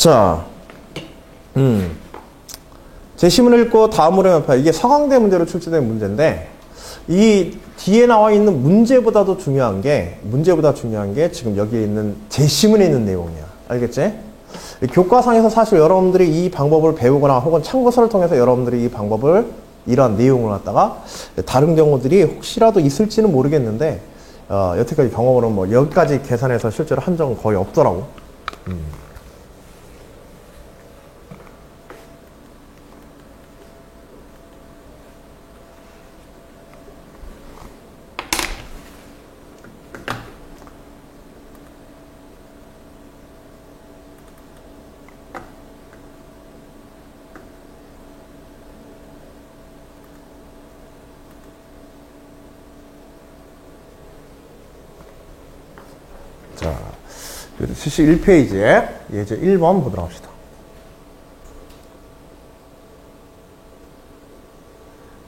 자, 제시문을 읽고 다음으로 연파. 이게 서강대 문제로 출제된 문제인데, 이 뒤에 나와 있는 문제보다 중요한 게 지금 여기에 있는 제시문에 있는 내용이야. 알겠지? 교과상에서 사실 여러분들이 이 방법을 배우거나 혹은 참고서를 통해서 여러분들이 이 방법을 이러한 내용을 갖다가 다른 경우들이 혹시라도 있을지는 모르겠는데, 여태까지 경험으로는 뭐 여기까지 계산해서 실제로 한 적은 거의 없더라고. 자, 71페이지에 예제 1번 보도록 합시다.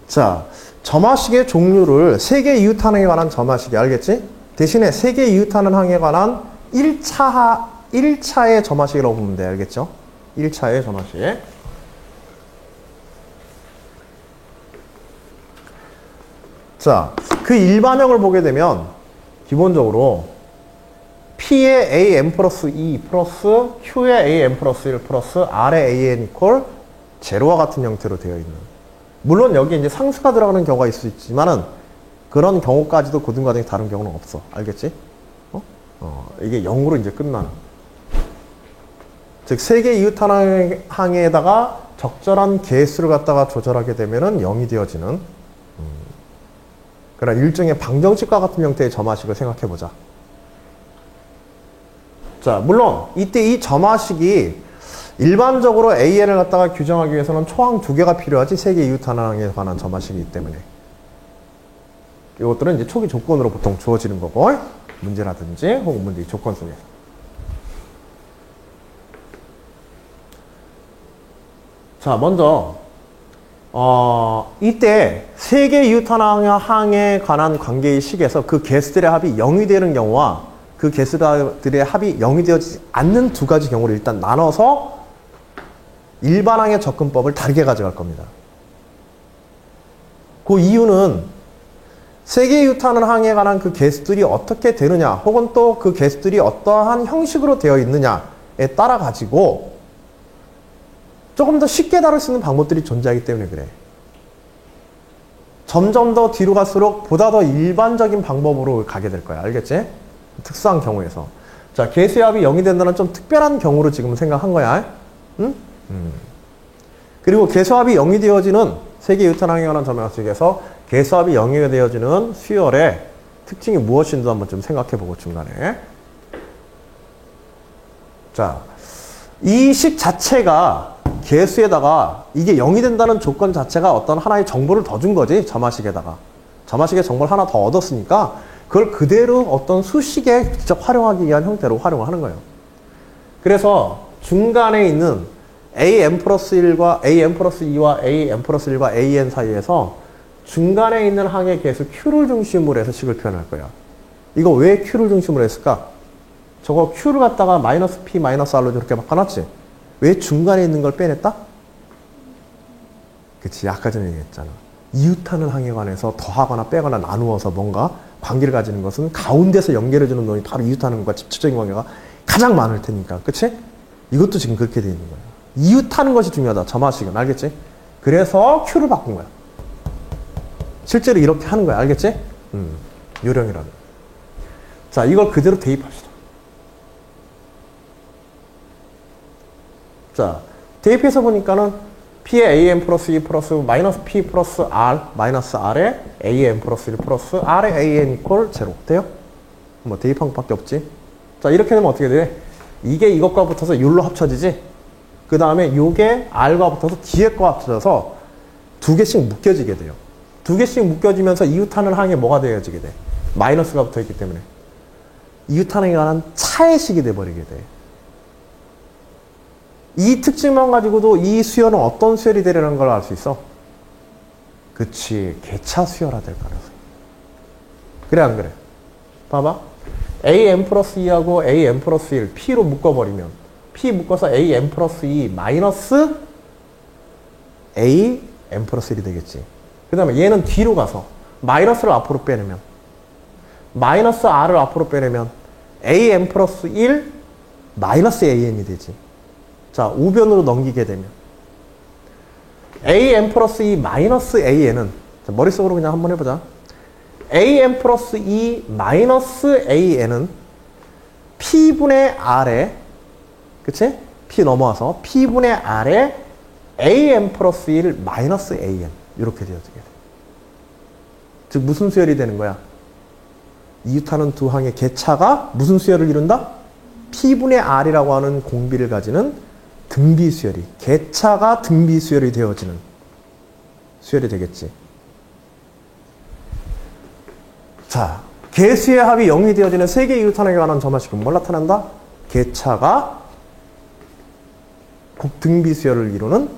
자, 점화식의 종류를 세계 이웃항에 관한 점화식이 알겠지? 대신에 세계 이웃하는 항에 관한 1차의 점화식이라고 보면 돼. 알겠죠? 1차의 점화식. 자, 그 일반형을 보게 되면 기본적으로 P의 AN 플러스 2 플러스 Q의 AN 플러스 1 플러스 R의 AN 이퀄 제로와 같은 형태로 되어 있는. 물론 여기 이제 상수가 들어가는 경우가 있을 수 있지만은 그런 경우까지도 고등과정이 다른 경우는 없어. 알겠지? 이게 0으로 이제 끝나는. 즉, 세계 이웃하는 항에다가 적절한 개수를 갖다가 조절하게 되면은 0이 되어지는. 그러나 일종의 방정식과 같은 형태의 점화식을 생각해 보자. 자, 물론 이때 이 점화식이 일반적으로 AN을 갖다가 규정하기 위해서는 초항 2개가 필요하지 세계 이웃하항에 관한 점화식이기 때문에 이것들은 이제 초기 조건으로 보통 주어지는 거고 문제라든지 혹은 문제의 조건 속에서. 자, 먼저 이때 세계 이웃하항에 관한 관계의 식에서 그 개수들의 합이 0이 되는 경우와 그 개수들의 합이 0이 되어지지 않는 두 가지 경우를 일단 나눠서 일반항의 접근법을 다르게 가져갈 겁니다. 그 이유는 세계 이웃하는 항에 관한 그 개수들이 어떻게 되느냐 혹은 또 그 개수들이 어떠한 형식으로 되어 있느냐에 따라 가지고 조금 더 쉽게 다룰 수 있는 방법들이 존재하기 때문에 그래. 점점 더 뒤로 갈수록 보다 더 일반적인 방법으로 가게 될 거야. 알겠지? 특수한 경우에서. 자, 개수의 합이 0이 된다는 좀 특별한 경우로 지금 생각한 거야. 응? 그리고 개수합이 0이 되어지는 세계 이웃하항에 관한 점화식에서 개수합이 0이 되어지는 수열의 특징이 무엇인지 한번 좀 생각해보고 중간에. 자, 이 식 자체가 개수에다가 이게 0이 된다는 조건 자체가 어떤 하나의 정보를 더 준 거지. 점화식에다가. 점화식의 정보를 하나 더 얻었으니까 그걸 그대로 어떤 수식에 직접 활용하기 위한 형태로 활용을 하는 거예요. 그래서 중간에 있는 AN 플러스 1과 AN 플러스 2와 AN 플러스 1과 AN 사이에서 중간에 있는 항의 개수 Q를 중심으로 해서 식을 표현할 거야. 이거 왜 Q를 중심으로 했을까? 저거 Q를 갖다가 마이너스 P 마이너스 R로 저렇게 바꿔놨지? 왜 중간에 있는 걸 빼냈다? 그치, 아까 전에 얘기했잖아. 이웃하는 항에 관해서 더하거나 빼거나 나누어서 뭔가 관계를 가지는 것은 가운데서 연결해주는 놈이 바로 이웃하는 것과 직접적인 관계가 가장 많을 테니까. 그치? 이것도 지금 그렇게 되어 있는 거야. 이웃하는 것이 중요하다. 점화식은. 알겠지? 그래서 Q를 바꾼 거야. 실제로 이렇게 하는 거야. 알겠지? 요령이라는. 자, 이걸 그대로 대입합시다. 자, 대입해서 보니까는 P의 AN 플러스 2 플러스 마이너스 P 플러스 R 마이너스 R의 AN 플러스 1 플러스 R의 AN 이퀄 제로. 돼요? 뭐 대입한 것밖에 없지. 자, 이렇게 되면 어떻게 돼? 이게 이것과 붙어서 율로 합쳐지지? 그 다음에 요게 R과 붙어서 뒤에 거와 합쳐져서 두 개씩 묶여지게 돼요. 두 개씩 묶여지면서 이웃하는 항에 뭐가 되어지게 돼? 마이너스가 붙어있기 때문에. 이웃하는 항에 관한 차의식이 돼버리게 돼. 이 특징만 가지고도 이 수열은 어떤 수열이 되려는 걸 알 수 있어? 그치, 개차 수열화 될 가능성. 그래 안 그래? 봐봐. AN 플러스 2하고 AN 플러스 1, P로 묶어버리면 P 묶어서 AM 플러스 2 마이너스 AM 플러스 1이 되겠지. 그 다음에 얘는 뒤로 가서 마이너스를 앞으로 빼내면 마이너스 R을 앞으로 빼내면 AM 플러스 1 마이너스 AN이 되지. 자, 우변으로 넘기게 되면 AM 플러스 2 마이너스 AN은 머릿속으로 그냥 한번 해보자. AM 플러스 2 마이너스 AN은 P분의 R에 그치? P 넘어와서 P분의 R에 AM 플러스 1 마이너스 AN 이렇게 되어지게 돼. 즉 무슨 수열이 되는 거야? 이웃하는 두 항의 객차가 무슨 수열을 이룬다? P분의 R이라고 하는 공비를 가지는 등비 수열이, 객차가 등비 수열이 되어지는 수열이 되겠지. 자, 개수의 합이 0이 되어지는 세 개의 이웃하항에 관한 점화식은 뭘 나타낸다? 객차가 등비 수열을 이루는,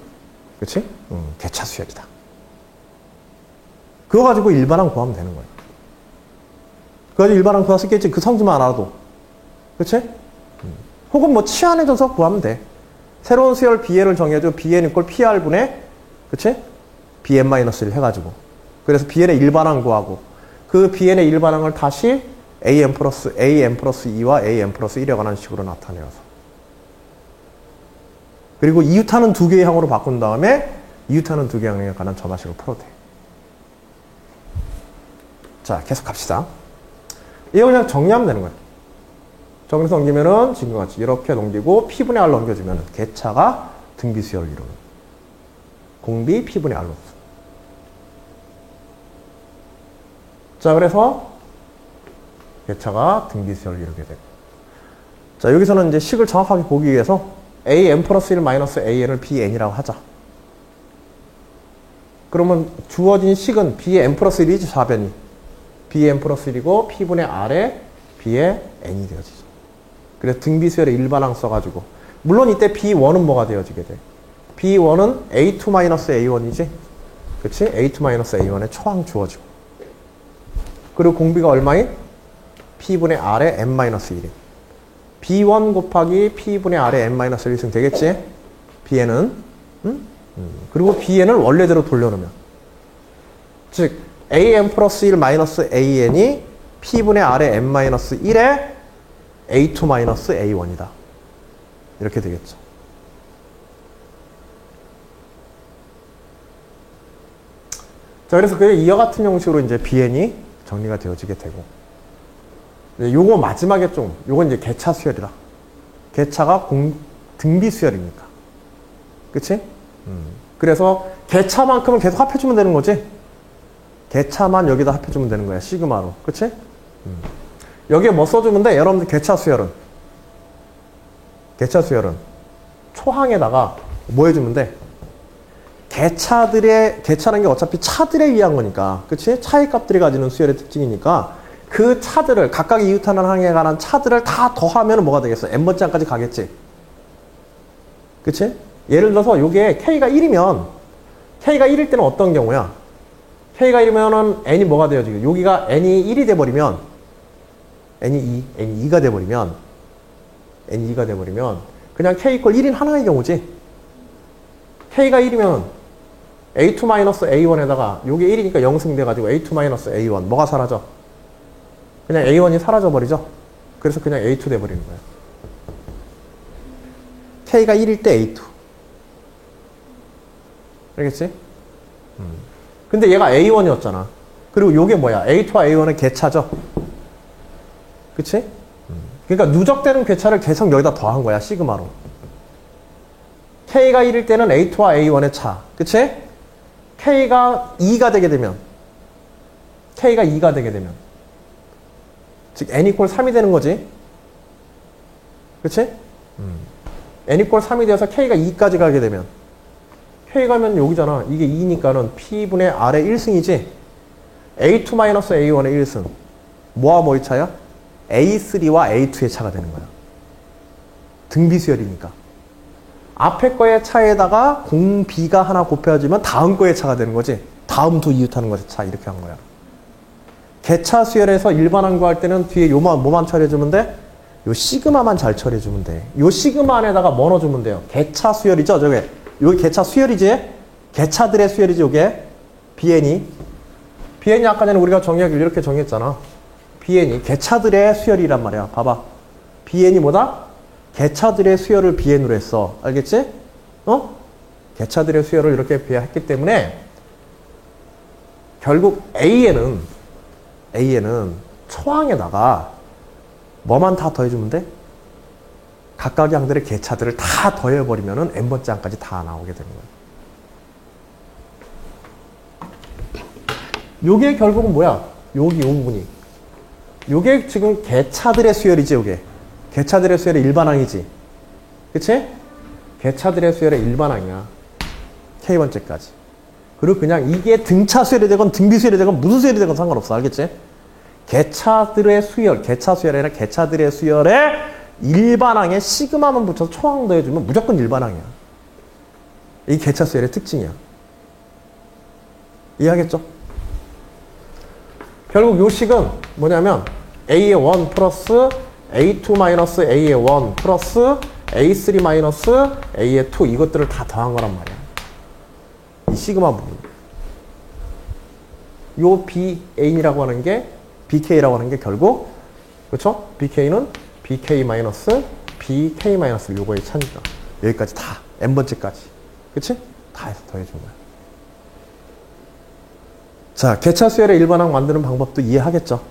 그치? 객차 수열이다. 그거 가지고 일반항 구하면 되는 거야. 그거 가지고 일반항 구할 수 있겠지. 그 성질만 알아도. 그치? 혹은 뭐 치환해줘서 구하면 돼. 새로운 수열 BN을 정해줘. BN 이꼴 PR분의, 그치? BN-1 해가지고. 그래서 BN의 일반항 구하고, 그 BN의 일반항을 다시 AM 플러스 2와 AM 플러스 1에 관한 식으로 나타내어서. 그리고 이웃하는 두 개의 항으로 바꾼 다음에 이웃하는 두 개의 항에 관한 점화식을 풀어도 돼. 자, 계속 갑시다. 이거 그냥 정리하면 되는 거야. 정리해서 넘기면은 지금과 같이 이렇게 넘기고 P분의 R 넘겨주면 객차가 등비 수열을 이루는 공비 P분의 R로. 자, 그래서 객차가 등비 수열을 이루게 되고. 자, 여기서는 이제 식을 정확하게 보기 위해서 AM 플러스 1 마이너스 AN을 BN이라고 하자. 그러면 주어진 식은 B의 N 플러스 1이지, 좌변이. B의 N 플러스 1이고 P분의 R에 B의 N이 되어지죠. 그래서 등비수열의 일반항 써가지고. 물론 이때 B1은 뭐가 되어지게 돼? B1은 A2-A1이지? 그치? A2-A1의 초항 주어지고. 그리고 공비가 얼마인? P분의 R에 N-1이. B1 곱하기 P분의 R에 N-1이 되겠지? Bn은. 그리고 Bn을 원래대로 돌려놓으면. 즉, AN 플러스 1 마이너스 AN이 P분의 R에 N-1에 A2-A1이다. 이렇게 되겠죠. 자, 그래서 이와 같은 형식으로 이제 BN이 정리가 되어지게 되고. 요거 마지막에 요건 이제 객차 수열이라. 객차가 등비 수열이니까. 그치? 그래서 객차만큼은 계속 합해주면 되는 거지? 객차만 여기다 합해주면 되는 거야. 시그마로. 그치? 여기에 뭐 써주면 돼? 여러분들 객차 수열은 초항에다가 뭐 해주면 돼? 객차라는 게 어차피 차들에 의한 거니까. 그치? 차의 값들이 가지는 수열의 특징이니까 그 차들을, 각각의 이웃하는 항에 관한 차들을 다 더하면 뭐가 되겠어? n번째 항까지 가겠지? 그치? 예를 들어서 요게 K가 1이면, K가 1일 때는 어떤 경우야? K가 1이면은 N이 뭐가 돼요, 지금? 여기가 N이 1이 돼버리면, N이 2가 돼버리면, 그냥 K 이퀄 1인 하나의 경우지? K가 1이면 A2-A1에다가 요게 1이니까 0승 돼가지고 A2-A1. 뭐가 사라져? 그냥 A1이 사라져버리죠? 그래서 그냥 A2 돼버리는 거예요. K가 1일 때 A2. 알겠지? 근데 얘가 A1이었잖아. 그리고 요게 뭐야? A2와 A1의 객차죠? 그치? 그러니까 누적되는 객차를 계속 여기다 더한 거야, 시그마로. K가 1일 때는 A2와 A1의 차. 그치? K가 2가 되게 되면, 즉, N 이퀄 3이 되는 거지. 그치? N 이퀄 3이 되어서 K가 2까지 가게 되면, K 가면 여기잖아. 이게 2니까는 P분의 R의 1승이지. A2-A1의 1승. 뭐와 뭐의 차야? A3와 A2의 차가 되는 거야. 등비수열이니까. 앞에 거의 차에다가 공비가 하나 곱해지면 다음 거의 차가 되는 거지. 다음 두 이웃하는 것의 차, 이렇게 한 거야. 객차 수열에서 일반항 구할 때는 뒤에 요만 뭐만 처리해주면 돼? 요 시그마만 잘 처리해주면 돼. 요 시그마 안에다가 뭐 넣어주면 돼요? 개차 수열이죠, 저게. 요게 개차 수열이지? 개차들의 수열이지, 요게. BN이. BN이 아까 전에 우리가 정의하기를 이렇게 정의했잖아. BN이 개차들의 수열이란 말이야. 봐봐. BN이 뭐다? 개차들의 수열을 BN으로 했어. 알겠지? 개차들의 수열을 이렇게 했기 때문에 결국 A에는 초항에다가 뭐만 다 더해주면 돼? 각각의 항들의 개차들을 다 더해버리면은 n번째 항까지 다 나오게 되는 거야. 요게 결국은 뭐야? 여기 요 부분이. 요게 지금 개차들의 수열이지, 요게. 개차들의 수열의 일반항이지. 그치? 개차들의 수열의 일반항이야. K번째까지. 그리고 그냥 이게 등차 수열이 되건 등비 수열이 되건 무슨 수열이 되건 상관없어. 알겠지? 개차들의 수열, 개차 수열이 아니라 개차들의 수열의 일반항에 시그마만 붙여서 초항 더해주면 무조건 일반항이야. 이게 개차 수열의 특징이야. 이해하겠죠? 결국 요 식은 뭐냐면 A의 1 플러스 A2 마이너스 A의 1 플러스 A3 마이너스 A의 2 이것들을 다 더한 거란 말이야. 이 시그마 부분. 요 BA라고 하는 게 BK라고 하는 게 결국 그렇죠? BK는 BK 마이너스 BK 마이너스 요거의 차니까 여기까지 다 n번째까지 그치? 다 해서 더해준 거야. 자, 개차 수열의 일반항 만드는 방법도 이해하겠죠?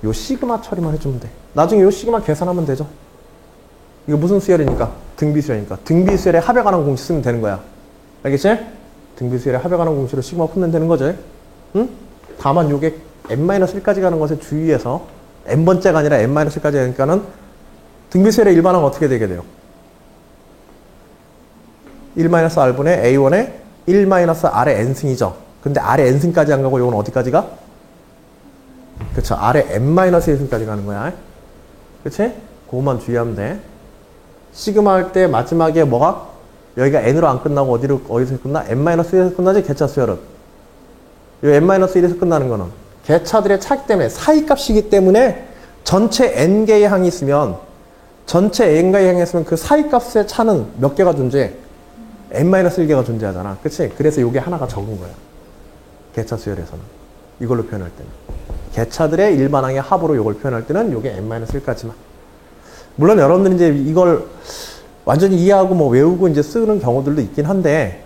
요 시그마 처리만 해주면 돼. 나중에 요 시그마 계산하면 되죠. 이거 무슨 수열이니까? 등비수열이니까. 등비수열의 합에 관한 공식 쓰면 되는 거야. 알겠지? 등비수열의 합에 관한 공식으로 시그마 풀면 되는 거지. 응? 다만 요게 n-1까지 가는 것에 주의해서 n번째가 아니라 n-1까지 가니까는 등비수열의 일반항은 어떻게 되게 돼요? 1-r분의 a1의 1-r의 n승이죠. 근데 r의 n승까지 안 가고 요건 어디까지 가? 그쵸. r의 n-1승까지 가는 거야. 그치? 그것만 주의하면 돼. 시그마 할 때 마지막에 뭐가? 여기가 n으로 안 끝나고 어디서 끝나? n-1에서 끝나지? 개차 수열은. 이 n-1에서 끝나는 거는 개차들의 차기 때문에 사이값이기 때문에 전체 n개의 항이 있으면 전체 n개의 항이 있으면 그 사이값의 차는 몇 개가 존재해? n-1개가 존재하잖아. 그치? 그래서 이게 하나가 적은 거야. 개차 수열에서는. 이걸로 표현할 때는. 개차들의 일반항의 합으로 이걸 표현할 때는 이게 n-1까지만. 물론 여러분들이 이제 이걸 완전히 이해하고 뭐 외우고 이제 쓰는 경우들도 있긴 한데,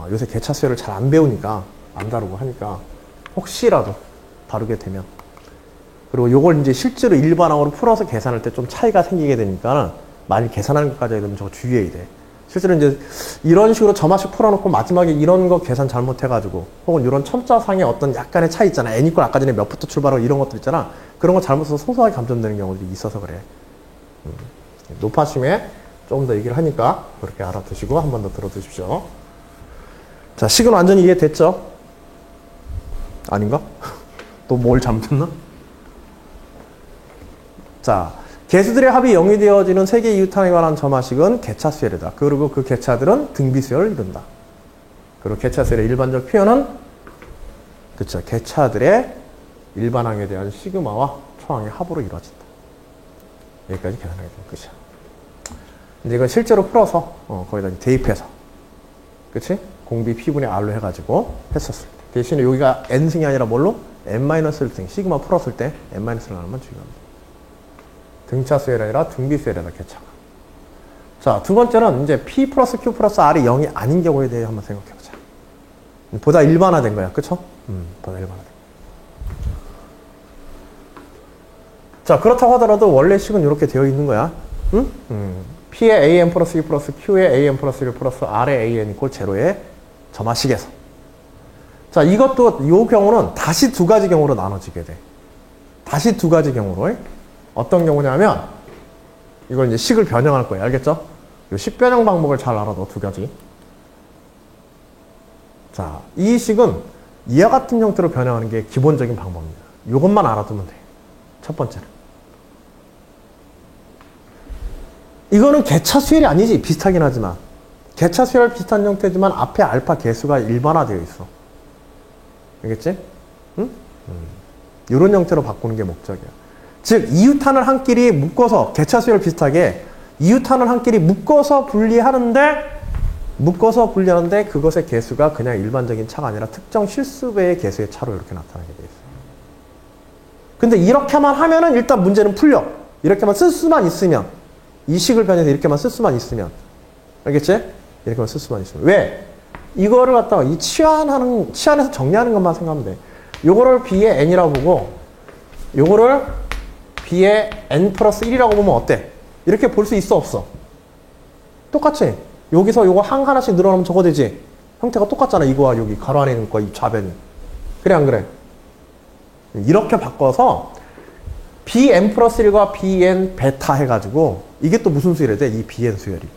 요새 개차 수열을 잘 안 배우니까, 안 다루고 하니까, 혹시라도 다루게 되면. 그리고 요걸 이제 실제로 일반항으로 풀어서 계산할 때 좀 차이가 생기게 되니까, 만일 계산하는 것까지 하게 되면 저거 주의해야 돼. 실제로 이제 이런 식으로 점화식 풀어놓고 마지막에 이런 거 계산 잘못해가지고, 혹은 이런 첨자상의 어떤 약간의 차이 있잖아. n 이퀄 아까 전에 몇부터 출발하고 이런 것들 있잖아. 그런 거 잘못 써서 소소하게 감점되는 경우들이 있어서 그래. 높아심에 조금 더 얘기를 하니까 그렇게 알아두시고 한 번 더 들어두십시오. 자, 식은 완전히 이해됐죠? 아닌가? 또 뭘 잘못했나? 자, 개수들의 합이 0이 되어지는 세 개의 이유탄에 관한 점화식은 개차수열이다. 그리고 그 개차들은 등비수열을 이룬다. 그리고 개차수열의 일반적 표현은 그쵸, 개차들의 일반항에 대한 시그마와 초항의 합으로 이루어진다. 여기까지 계산하게 되는 끝이야. 근데 이건 실제로 풀어서 거기다 대입해서 그치? 공비 P분의 R로 해가지고 했었을 때 대신에 여기가 N승이 아니라 뭘로? N-1승 시그마 풀었을 때 N-1을 하나만 중요합니다. 등차 수열이 아니라 등비 수열이다 개차가. 자, 두 번째는 이제 P 플러스 Q 플러스 R이 0이 아닌 경우에 대해 한번 생각해보자. 보다 일반화된 거야. 그쵸? 보다 일반화된 거야. 자, 그렇다고 하더라도 원래 식은 이렇게 되어 있는 거야. 응? P의 AN 플러스 2 플러스 Q의 AN 플러스 1 플러스 R의 AN 이꼴 제로의 점화식에서. 자, 이것도 이 경우는 다시 두 가지 경우로 나눠지게 돼. 다시 두 가지 경우로. 어떤 경우냐면 이걸 이제 식을 변형할 거예요. 알겠죠? 이 식 변형 방법을 잘 알아둬. 두 가지. 자, 이 식은 이와 같은 형태로 변형하는 게 기본적인 방법입니다. 이것만 알아두면 돼. 첫 번째는. 이거는 개차 수열이 아니지. 비슷하긴 하지만. 개차 수열 비슷한 형태지만 앞에 알파 개수가 일반화되어 있어. 알겠지? 응? 이런 형태로 바꾸는 게 목적이야. 즉 이웃탄을 한 끼리 묶어서 개차 수열 비슷하게 이웃탄을 한 끼리 묶어서 분리하는데 그것의 개수가 그냥 일반적인 차가 아니라 특정 실수배의 개수의 차로 이렇게 나타나게 돼 있어요. 근데 이렇게만 하면은 일단 문제는 풀려. 이렇게만 쓸 수만 있으면 이 식을 변해서 이렇게만 쓸 수만 있으면 알겠지? 이렇게만 쓸 수만 있으면 왜? 이거를 갖다가 이 치환해서 정리하는 것만 생각하면 돼. 요거를 b의 n이라고 보고 요거를 b의 n 플러스 1이라고 보면 어때? 이렇게 볼 수 있어 없어? 똑같지? 여기서 요거 하나씩 늘어나면 저거 되지? 형태가 똑같잖아. 이거와 여기 가로 안에 있는 거 이 좌변이. 그래 안 그래? 이렇게 바꿔서 bn 플러스 1과 bn 베타 해가지고 이게 또 무슨 수열이 돼? 이 bn 수열이.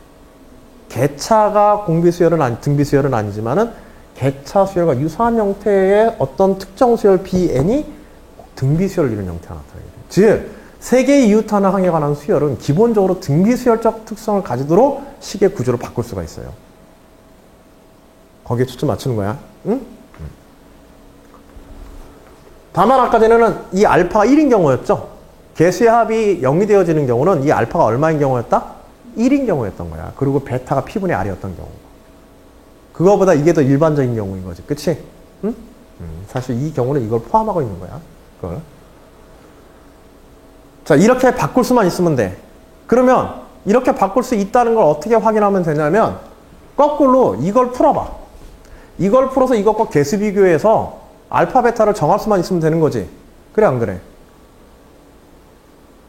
개차가 공비 수열은 등비 수열은 아니지만은 개차 수열과 유사한 형태의 어떤 특정 수열 bn이 등비 수열을 이루는 형태가 나타나게 돼. 즉, 세 개의 이웃하나 항에 관한 수열은 기본적으로 등비 수열적 특성을 가지도록 식의 구조를 바꿀 수가 있어요. 거기에 초점 맞추는 거야. 응? 다만 아까 전에는 이 알파가 1인 경우였죠. 개수의 합이 0이 되어지는 경우는 이 알파가 얼마인 경우였다? 1인 경우였던 거야. 그리고 베타가 P분의 R이었던 경우. 그거보다 이게 더 일반적인 경우인 거지. 그치? 응? 사실 이 경우는 이걸 포함하고 있는 거야. 그걸. 자, 이렇게 바꿀 수만 있으면 돼. 그러면 이렇게 바꿀 수 있다는 걸 어떻게 확인하면 되냐면 거꾸로 이걸 풀어봐. 이걸 풀어서 이것과 개수 비교해서 알파, 베타를 정할 수만 있으면 되는 거지. 그래 안 그래?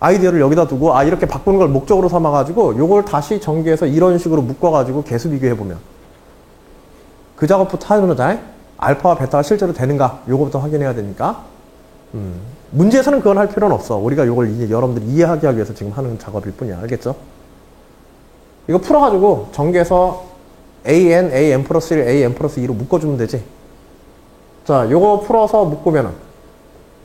아이디어를 여기다 두고 이렇게 바꾸는 걸 목적으로 삼아가지고 요걸 다시 전개해서 이런 식으로 묶어가지고 개수 비교해보면 그 작업부터 하는 거잖아요. 알파와 베타가 실제로 되는가 요거부터 확인해야 되니까 문제에서는 그건 할 필요는 없어. 우리가 요걸 이제 여러분들이 이해하게 하기 위해서 지금 하는 작업일 뿐이야. 알겠죠? 이거 풀어가지고 전개해서 an 플러스 1, an 플러스 2로 묶어주면 되지. 자, 요거 풀어서 묶으면은